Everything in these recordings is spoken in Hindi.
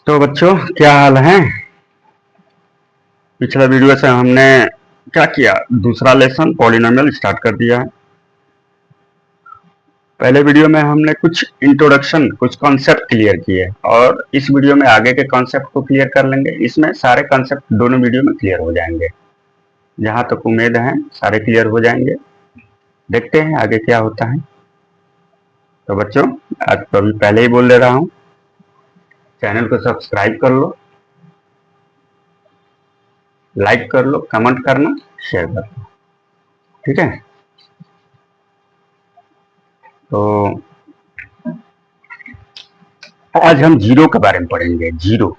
तो बच्चों क्या हाल है। पिछला वीडियो से हमने क्या किया, दूसरा लेसन पॉलिनोमियल स्टार्ट कर दिया है। पहले वीडियो में हमने कुछ इंट्रोडक्शन, कुछ कॉन्सेप्ट क्लियर किए और इस वीडियो में आगे के कॉन्सेप्ट को क्लियर कर लेंगे। इसमें सारे कॉन्सेप्ट दोनों वीडियो में क्लियर हो जाएंगे, जहां तक उम्मीद है सारे क्लियर हो जाएंगे। देखते हैं आगे क्या होता है। तो बच्चों आज तो अभी पहले ही बोल दे रहा हूँ, चैनल को सब्सक्राइब कर लो, लाइक कर लो, कमेंट करना, शेयर कर लो, ठीक है। तो आज हम जीरो के बारे में पढ़ेंगे। जीरो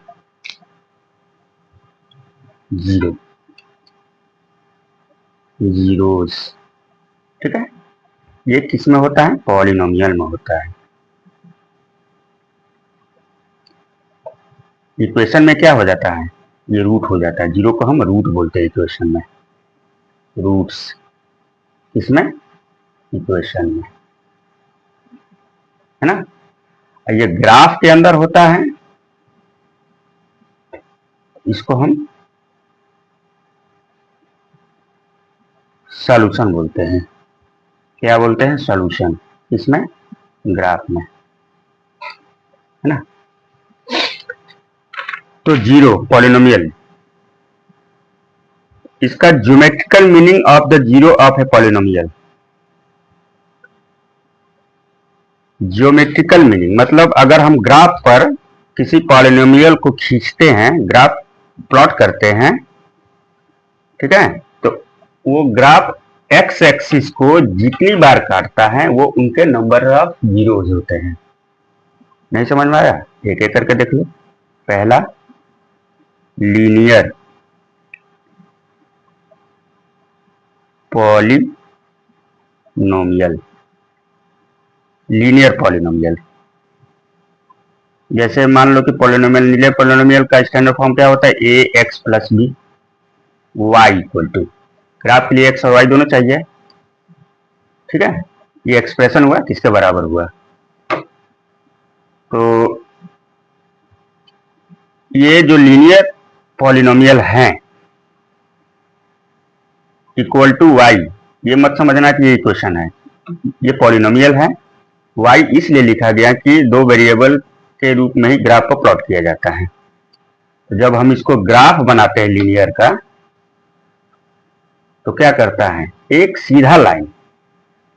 जीरो जीरोस, ठीक है। ये किस में होता है? पॉलिनोमियल में होता है। इक्वेशन में क्या हो जाता है? ये रूट हो जाता है। जीरो को हम रूट बोलते हैं इक्वेशन में। रूट्स इसमें इक्वेशन में, है ना। ये ग्राफ के अंदर होता है, इसको हम सॉल्यूशन बोलते हैं। क्या बोलते हैं? सॉल्यूशन। इसमें ग्राफ में, है ना। तो जीरो पॉलिनोमियल, इसका geometrical meaning of the zero of a polynomial. Geometrical meaning मतलब अगर हम ग्राफ पर किसी पॉलिनोमियल को खींचते हैं, ग्राफ प्लॉट करते हैं, ठीक है, तो वो ग्राफ एक्स एक्सिस को जितनी बार काटता है वो उनके नंबर ऑफ जीरोज होते हैं। नहीं समझ में आया? एक एक करके देख लो। पहला लीनियर पॉलिनोमियल, लीनियर पॉलिनोमियल। जैसे मान लो कि पॉलिनोमियल, लीनियर पॉलिनोमियल का स्टैंडर्ड फॉर्म क्या होता है? A x plus B Y equal to, graph के लिए एक्स और वाई दोनों चाहिए, ठीक है। ये एक्सप्रेशन हुआ, किसके बराबर हुआ? तो ये जो लीनियर पॉलिनोमियल है इक्वल टू वाई, ये मत समझना कि ये इक्वेशन है, ये पॉलिनोमियल है। वाई इसलिए लिखा गया कि दो वेरिएबल के रूप में ही ग्राफ को प्लॉट किया जाता है। तो जब हम इसको ग्राफ बनाते हैं लीनियर का, तो क्या करता है? एक सीधा लाइन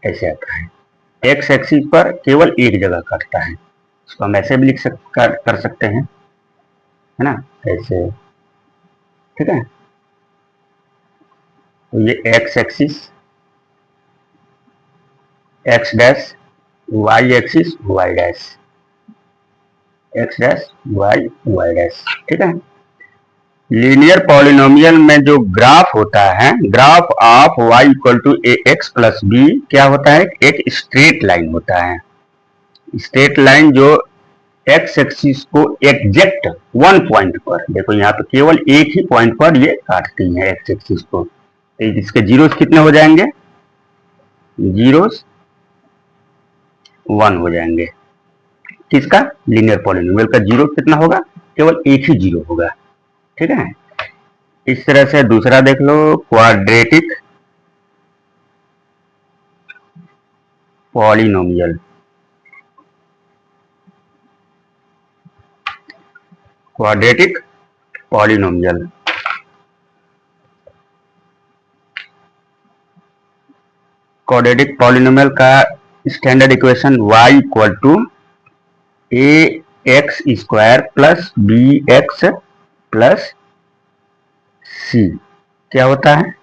ऐसे आता है, एक्स एक्सिस पर केवल एक जगह काटता है। इसको हम ऐसे भी कर सकते हैं, है ना, ऐसे, ठीक है। तो ये x axis, x dash, y axis, y dash, x dash, Y, Y dash, ठीक है। लीनियर पॉलिनोमियल में जो ग्राफ होता है, graph of y equal to A x plus b, क्या होता है? एक स्ट्रेट लाइन होता है। स्ट्रेट लाइन जो एक्स एक्सिस को एग्जैक्ट वन पॉइंट पर, देखो यहाँ पे केवल एक ही पॉइंट पर ये काटती है एक्स एक्सिस को। तो इसके जीरोस कितने हो जाएंगे? जीरोस वन हो जाएंगे। किसका? लीनियर पॉलिनोमियल का जीरो कितना होगा? केवल एक ही जीरो होगा, ठीक है। इस तरह से दूसरा देख लो, quadratic polynomial. Quadratic polynomial, quadratic polynomial का standard equation y equal to A X square plus B X plus C. क्या होता है?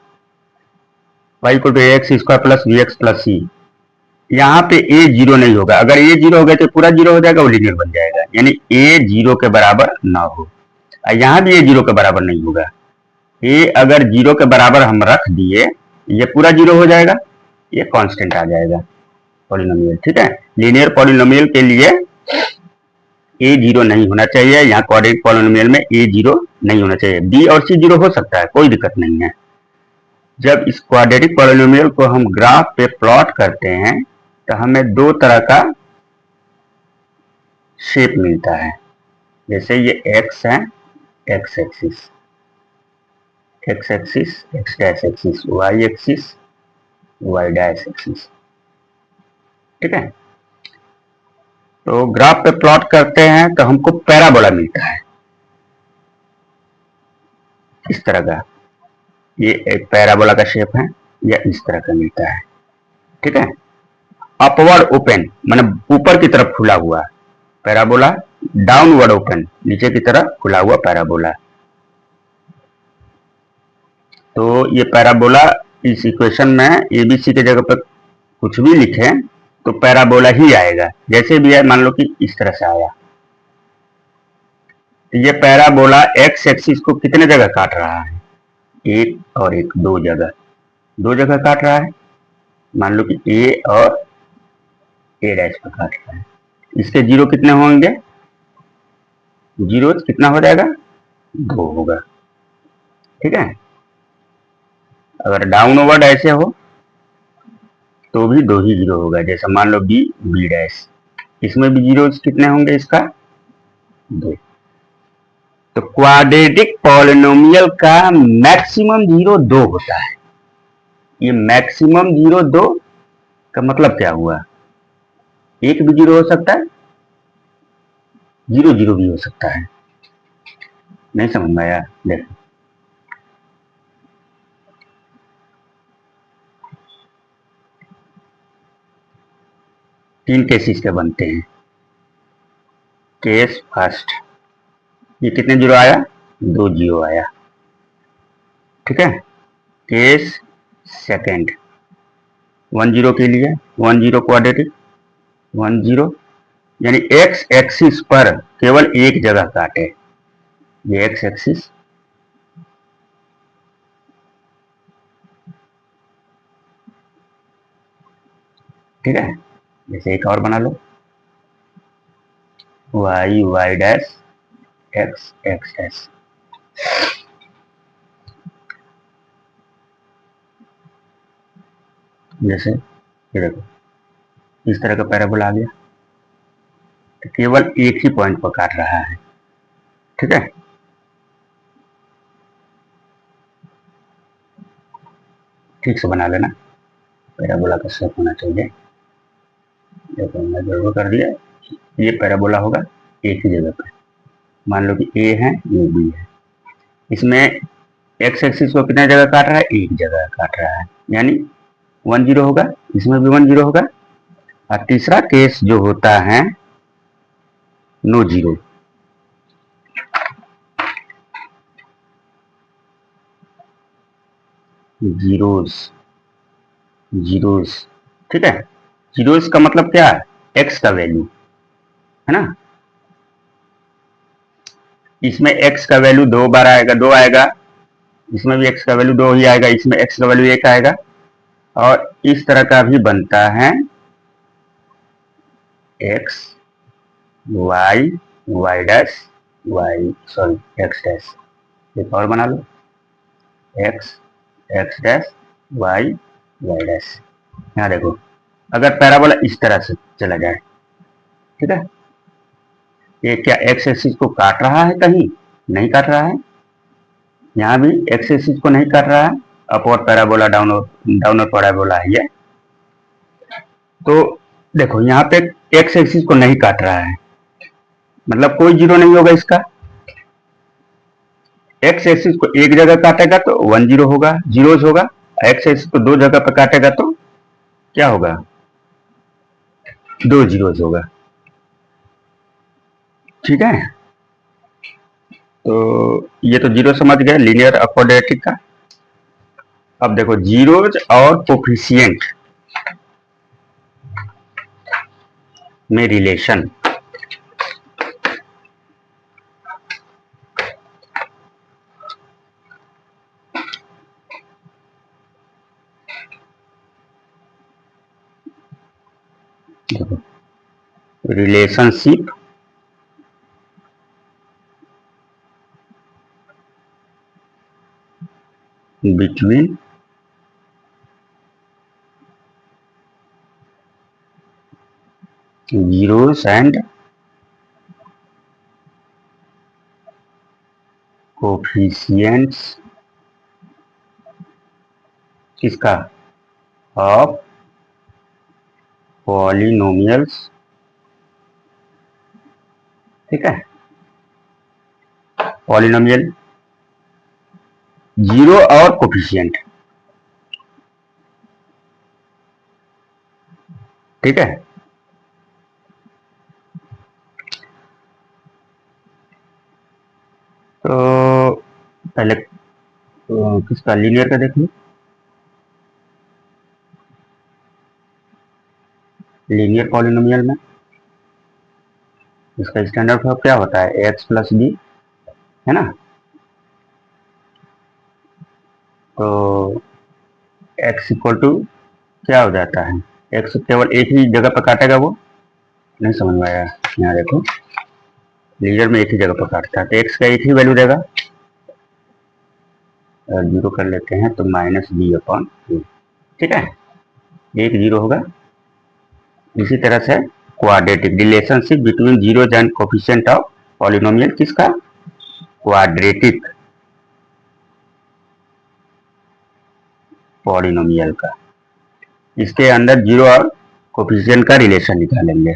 y equal to A X square plus B X plus C. यहाँ पे a जीरो नहीं होगा। अगर a जीरो हो गया तो पूरा जीरो हो जाएगा, वो लीनियर बन जाएगा, यानी a जीरो के बराबर ना हो। यहाँ भी a जीरो के बराबर नहीं होगा। a अगर जीरो के बराबर हम रख दिए, ये पूरा जीरो हो जाएगा, ये कांस्टेंट आ जाएगा पॉलिनोमियल, ठीक है। लीनियर पॉलिनोमियल के लिए a जीरो नहीं होना चाहिए। यहाँ क्वाड्रेटिक पॉलिनोमियल में a जीरो नहीं होना चाहिए। b और c जीरो हो सकता है, कोई दिक्कत नहीं है। जब इस क्वाड्रेटिक पॉलिनोमियल को हम ग्राफ पे प्लॉट करते हैं तो हमें दो तरह का शेप मिलता है। जैसे ये x है, x axis, x axis, x dash axis, y axis, y dash axis. ठीक है, तो ग्राफ पे प्लॉट करते हैं तो हमको पैराबोला मिलता है इस तरह का। ये एक पैराबोला का शेप है, या इस तरह का मिलता है। ठीक है, अपवर्ड ओपन माने ऊपर की तरफ खुला हुआ पैराबोला, डाउनवर्ड ओपन नीचे की तरफ खुला हुआ पैराबोला। तो ये पैराबोला इस इक्वेशन में एबीसी के जगह पर कुछ भी लिखे तो पैराबोला ही आएगा, जैसे भी है। मान लो कि इस तरह से आया, तो ये पैराबोला एक्स एक्सिस को कितने जगह काट रहा है, एक और एक, दो जगह काट रहा है। मान लो कि ए और ए डैश पर काट रहा है। इसके जीरो कितने होंगे, जीरो कितना हो जाएगा, 2 होगा। ठीक है, अगर डाउनवर्ड ऐसे हो तो भी 2 ही जीरो होगा। जैसे मान लो बी, बी डैश, इसमें भी जीरो कितने होंगे, इसका 2। तो क्वाड्रेटिक पॉलिनोमियल का मैक्सिमम जीरो 2 होता है। ये मैक्सिमम जीरो 2 का मतलब क्या हुआ, एक भी जीरो हो सकता है, जीरो जीरो भी हो सकता है। नहीं समझ में आया, देखो तीन केस इसके बनते हैं। केस फर्स्ट, ये कितने जीरो आया, 2 जीरो आया। ठीक है, केस सेकेंड, 1 जीरो के लिए, 1 जीरो क्वाड्रेटिक, 1 जीरो, यानी एक्स एक्सिस पर केवल एक जगह काटे, ये एक्स एक्सिस, ठीक है। जैसे एक और बना लो, Y, Y dash, X, X dash. जैसे ये देखो इस तरह का पैराबोला आ गया, तो केवल एक ही पॉइंट पर काट रहा है। ठीक है, ठीक से बना लेना, पैराबोला का शेप होना चाहिए। देखो हमने गड़बड़ कर दिया, ये पैराबोला होगा एक ही जगह पे। मान लो कि ए है, ये बी है, इसमें एक्स एक्सिस को कितने जगह काट रहा है, एक जगह काट रहा है, यानी 1 जीरो होगा, इसमें भी 1 जीरो होगा। और तीसरा केस जो होता है नो जीरो, जीरोस, जीरोस। ठीक है, जीरोस का मतलब क्या है, एक्स का वैल्यू है ना। इसमें एक्स का वैल्यू 2 बार आएगा, 2 आएगा, इसमें भी एक्स का वैल्यू 2 ही आएगा, इसमें एक्स का वैल्यू 1 आएगा। और इस तरह का भी बनता है X, Y, Y dash, Y, sorry X dash. एक और बना लो, X, X dash, Y, Y dash. यहाँ देखो, अगर पैराबोला इस तरह से चला जाए, ठीक है, ये क्या एक्स एक्सिस को काट रहा है, कहीं नहीं काट रहा है, यहाँ भी एक्स एक्सिस को नहीं काट रहा है। अपवर्ड पैराबोला, डाउनवर्ड पैराबोला है ये। तो देखो यहाँ पे एक्स एक्सिस को नहीं काट रहा है, मतलब कोई जीरो नहीं होगा इसका। एक्स एक्सिस को एक जगह काटेगा तो 1 जीरो होगा, जीरोज होगा। एक्स एक्सिस को 2 जगह पर काटेगा तो क्या होगा, 2 जीरोज होगा। ठीक है, तो ये तो जीरो समझ गए, लीनियर क्वाड्रेटिक का। अब देखो जीरोज और कोफिशिएंट में रिलेशन। देखो relationship between zeros and coefficients किसका, ऑफ पॉलिनोमियल्स, ठीक है, पॉलिनोमियल जीरो और कोफिशिएंट, ठीक है। तो पहले किसका, लीनियर का देख लो। लीनियर पॉलिनोमियल में इसका स्टैंडर्ड फॉर्म क्या होता है, एक्स प्लस बी, है ना। तो एक्स इक्वल टू क्या हो जाता है, एक्स केवल एक ही जगह पर काटेगा, वो नहीं समझ में आया। यहाँ देखो, लीनियर में एक ही जगह पर काटता है, तो एक्स का एक ही वैल्यू देगा, जीरो कर लेते हैं तो माइनस बी अपॉन टू, ठीक है, एक जीरो होगा। इसी तरह से quadratic relationship between zeros and coefficient of polynomial किसका, क्वाड्रेटिक पॉलिनोमियल का, इसके अंदर जीरो और कोफिशिएंट का रिलेशन निकालेंगे,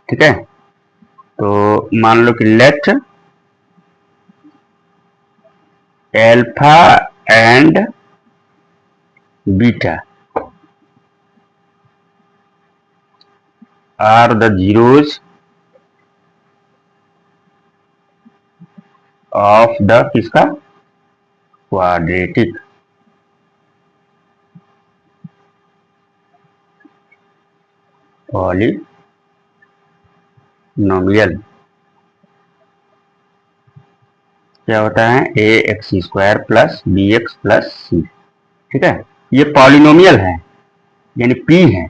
ठीक है। तो मान लो कि let alpha and beta are the zeros of the किसका, क्वाड्रेटिक पॉलिनोमियल। क्या होता है, A X square plus B X plus C, ठीक है। ये पॉलिनोमियल है, यानी पी है,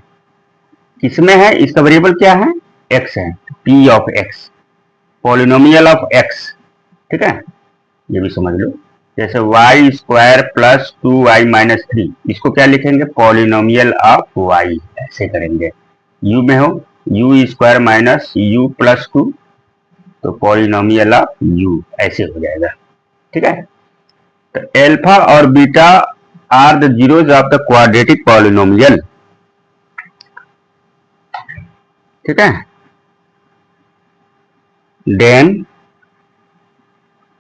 किसमें है, इसका वेरिएबल क्या है, एक्स है, p of x, polynomial of x, ठीक है। ये भी समझ लो, जैसे y square plus two y minus three, इसको क्या लिखेंगे, पॉलिनोमियल ऑफ वाई, ऐसे करेंगे। यू में हो u square minus u plus two, तो पॉलिनोमियल ऑफ यू, ऐसे हो जाएगा, ठीक है। तो एल्फा और beta are the zeros of the quadratic polynomial, ठीक है। Then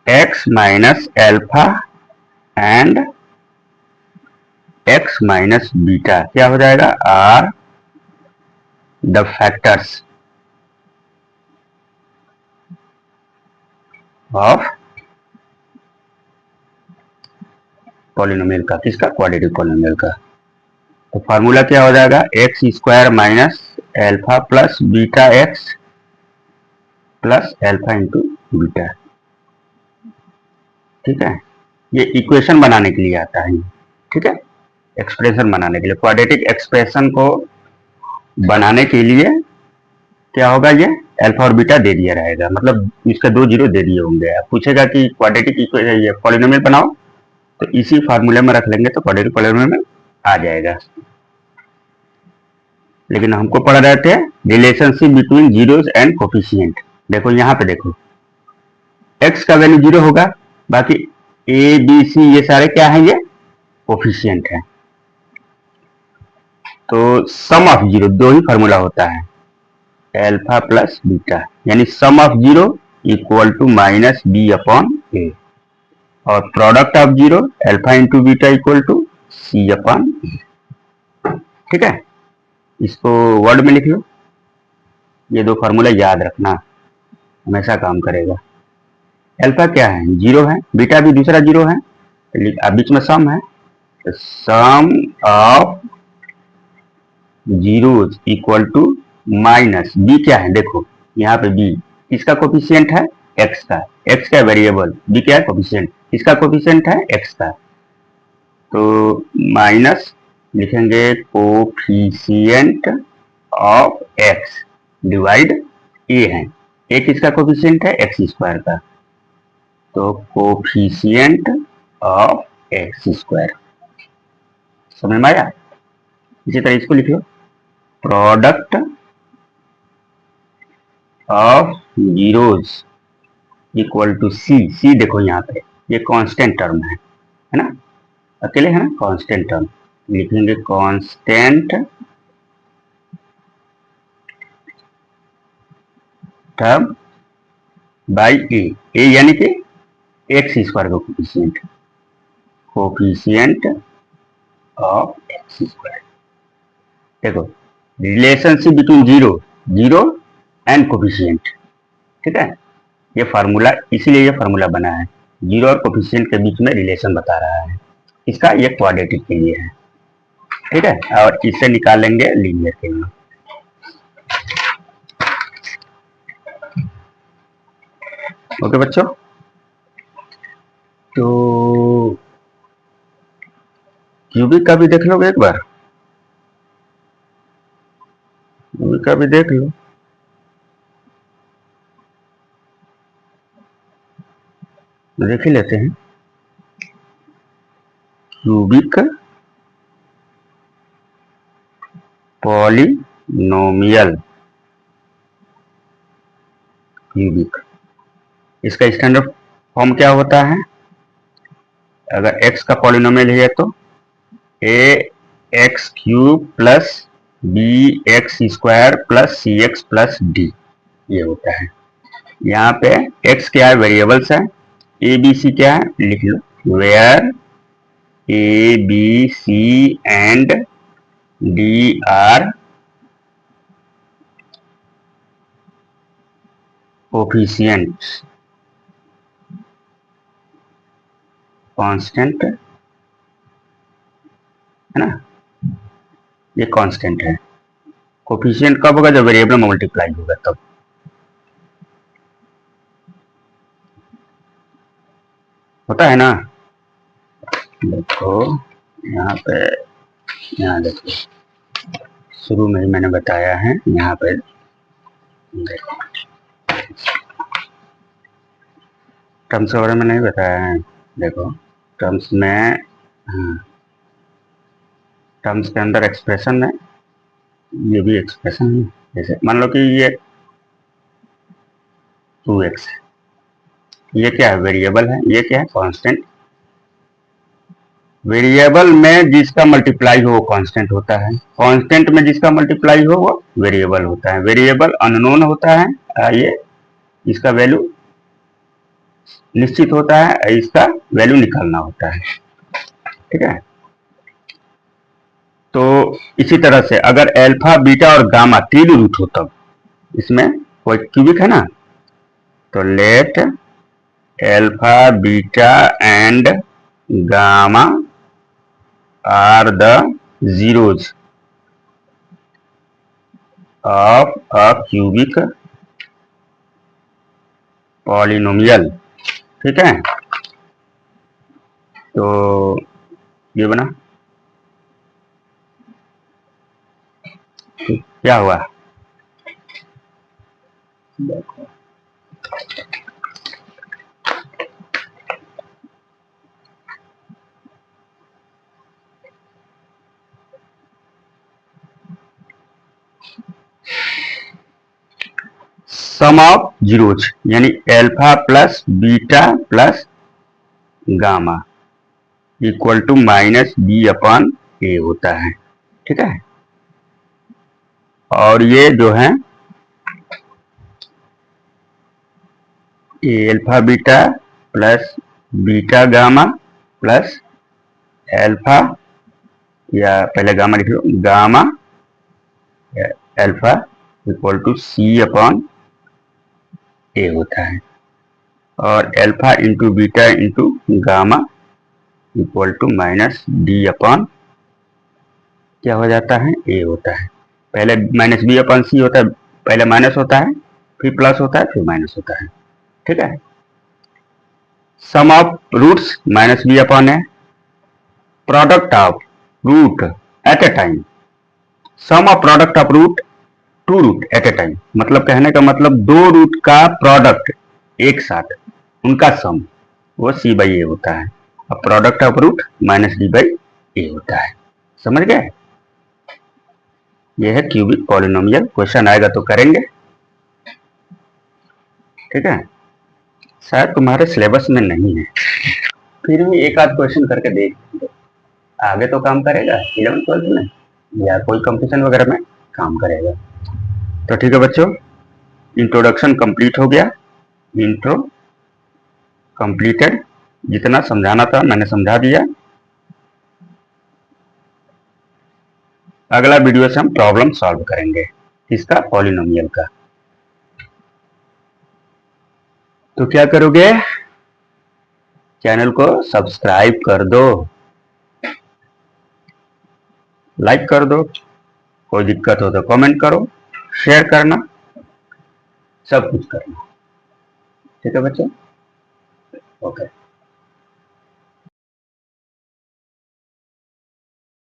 x minus alpha and x minus beta क्या हो जाएगा, are the factors of polynomial का, किसका, क्वाड्रेटिक पॉलिनोमियल का। तो फार्मूला क्या हो जाएगा, x square minus alpha plus beta x plus alpha into beta, ठीक है। ये इक्वेशन बनाने के लिए आता है, ठीक है, एक्सप्रेशन बनाने के लिए, क्वाड्रेटिक एक्सप्रेशन को बनाने के लिए क्या होगा, ये अल्फा और बीटा दे दिया रहेगा, मतलब इसके दो जीरो दे दिए होंगे। अब पूछेगा कि क्वाड्रेटिक ये पॉलिनोमियल बनाओ, तो इसी फार्मूले में रख लेंगे तो क्वाड्रेटिक पॉलिनोमियल आ जाएगा। लेकिन हमको पढ़ रहे थे relationship between zeros and coefficient. देखो यहाँ पे देखो, एक्स का वैल्यू जीरो होगा, बाकी ए बी सी ये सारे क्या है, ये कोफिशिएंट है। तो सम ऑफ जीरो, दो ही फार्मूला होता है, एल्फा प्लस बीटा, यानी sum of zero equal to minus B upon A, और product of zero alpha into beta equal to C upon A, ठीक है। इसको वर्ड में लिख लो, ये दो फार्मूला याद रखना, हमेशा काम करेगा। एल्फा क्या है, जीरो है, बीटा भी दूसरा जीरो है, अब बीच में सम है, तो sum of zeros equal to minus B क्या है, देखो यहाँ पे बी किसका कोफिशिएंट है, एक्स का, एक्स का वेरिएबल, बी क्या है कोफिशिएंट, इसका कोफिशिएंट है एक्स का, तो माइनस लिखेंगे कोफिशिएंट ऑफ एक्स डिवाइड ए है, ए किसका कोफिशिएंट है, एक्स स्क्वायर का, तो कोफिशिएंट ऑफ एक्स स्क्वायर, समझ में आया। इसी तरह इसको लिख लो, product of zeros equal to C देखो यहाँ पे ये कांस्टेंट टर्म है ना, अकेले है ना कांस्टेंट टर्म, लिखेंगे कांस्टेंट टर्म बाई ए यानी कि एक्स स्क्वायर का कोफिशिएंट ऑफ एक्स स्क्वायर। देखो relationship between zero and coefficient, ठीक है, ये फार्मूला इसीलिए ये फार्मूला बना है, जीरो और कोफिशिएंट के बीच में रिलेशन बता रहा है, इसका ये क्वाड्रेटिक के लिए है, ठीक है, और इसे निकालेंगे लीनियर के लिए। ओके बच्चों, तो क्यूबिक का भी देख लोगे एक बार, क्यूबिक का भी देख लो। देख ही लेते हैं क्यूबिक पॉलिनोमियल, क्यूबिक इसका स्टैंडर्ड फॉर्म क्या होता है, अगर x का पॉलिनोमियल है तो A X cube plus B X square plus C X plus D, ये होता है। यहाँ पे x क्या है, वेरिएबल्स है, ए बी सी क्या है लिख लो, where A B C and D are coefficients, constant है ना, ये कांस्टेंट है। कोफिशिएंट कब होगा, जब वेरिएबल मल्टीप्लाई होगा तब। होता है ना, देखो यहाँ पे, यहाँ देखो शुरू में ही मैंने बताया है, यहाँ पे देखो टर्म्स वगैरह में नहीं बताया है, देखो टर्म्स में, टर्म्स के अंदर एक्सप्रेशन है, ये भी एक्सप्रेशन है, जैसे मान लो कि ये 2x है, ये क्या है वेरिएबल है, ये क्या है कांस्टेंट। वेरिएबल में जिसका मल्टीप्लाई हो वो कांस्टेंट होता है, कांस्टेंट में जिसका मल्टीप्लाई हो वो वेरिएबल होता है। वेरिएबल अननोन होता है, ये इसका वैल्यू निश्चित होता है, इसका वैल्यू निकालना होता है, ठीक है। तो इसी तरह से अगर अल्फा बीटा और गामा तीन रूट हो तब इसमें कोई क्यूबिक है ना, तो let alpha beta and gamma are the zeros of a cubic polynomial, ठीक है। तो ये बना, क्या हुआ देखो, सम ऑफ जीरोज यानी alpha plus beta plus gamma equal to minus B upon A होता है, ठीक है। और ये जो है alpha beta plus beta gamma plus alpha, या पहले गामा लिख लो, gamma alpha equal to C upon A होता है, और alpha into beta into gamma equal to minus D upon क्या हो जाता है, ए होता है। पहले माइनस बी अपॉन सी होता है, पहले माइनस होता है फिर प्लस होता है फिर माइनस होता है, ठीक है। Sum of roots minus B upon A, product of root at a time, sum of product of root two root at a time, मतलब कहने का मतलब दो रूट का प्रोडक्ट एक साथ उनका सम वो सी बाई ए होता है, और product of root minus D by A होता है, समझ गए। यह है क्यूबिक पॉलिनोमियल, क्वेश्चन आएगा तो करेंगे, ठीक है। शायद तुम्हारे सिलेबस में नहीं है, फिर भी एक आध क्वेश्चन करके देख लो, आगे तो काम करेगा 11th 12th में या कोई कंपटीशन वगैरह में काम करेगा। तो ठीक है बच्चों, इंट्रोडक्शन कंप्लीट हो गया, इंट्रो कंप्लीटेड। जितना समझाना था मैंने समझा दिया। अगला वीडियो से हम प्रॉब्लम सॉल्व करेंगे इसका, पॉलिनोमियल का। तो क्या करोगे, चैनल को सब्सक्राइब कर दो, लाइक कर दो, कोई दिक्कत हो तो कमेंट करो, शेयर करना, सब कुछ करना। ठीक है बच्चों, ओके।